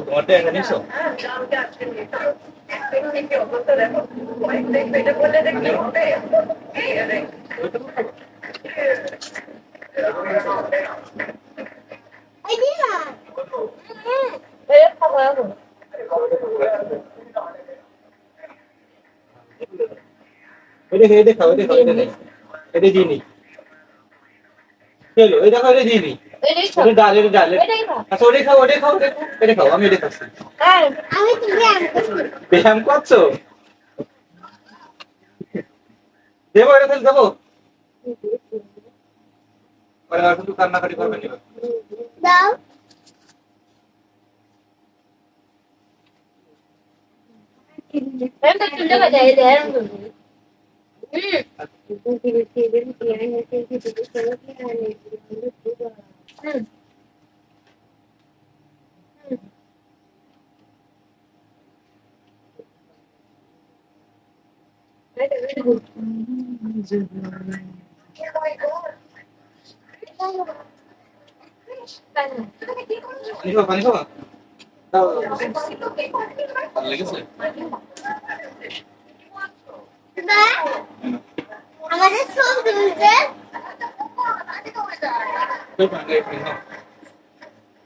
তোমারটা এখানে নিছো? এটা খাও, এটা খাও, এটা নেই, এটা দিয়ে নি। চলো এটা খাও, এটা দিয়ে নি। এটা ডাল, এটা ডাল। আচ্ছা ওটা খাও, ওটা খাও, এটা খাও, আমি এটা খাচ্ছি। আমি তো ব্যায়াম করছি। ব্যায়াম করছো? দেবো এটা ফেল দেবো? পরে আর কিন্তু কান্নাকাটি করবেন না। দাও। Em thích cái này để em được. পানি খাবা? দাও দাও। ভালো লেগেছে? আমাদের সব দিচ্ছে। তুই পানি খাই নাও।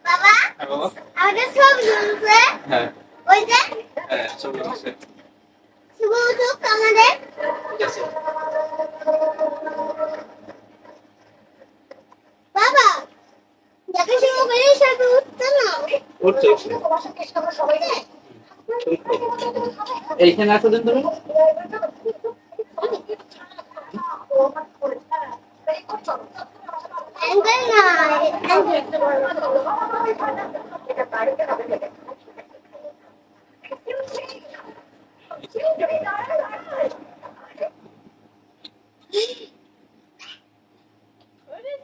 বাবা, হ্যাঁ বাবা। আমাদের সব দিচ্ছে। হ্যাঁ। ওই যে হ্যাঁ, সব দিচ্ছে। শুভ উঠুক আমাদের। ঠিক আছে। বাবা, যাকে শুভ করে সব উঠছে না। উঠছে। এইখানে আসো দিন তুমি। অ্যাঙ্গেল না, অ্যাঙ্গেল।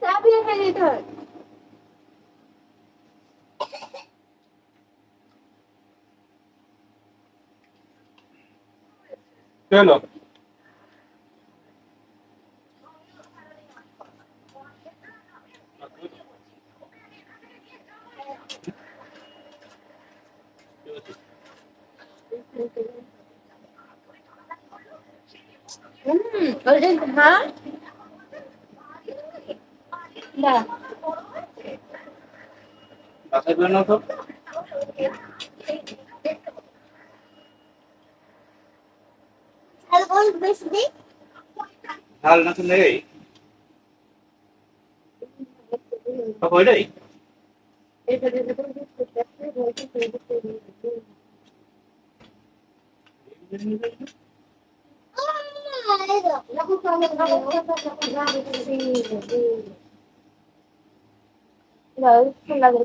চাবি এখানে ধর। চলো। ওরে হ্যাঁ না বাসায় বের নাও তো। আর কোন বেশি দিই ঝাল না তো নেই। বাবা ওইটাই? লাগে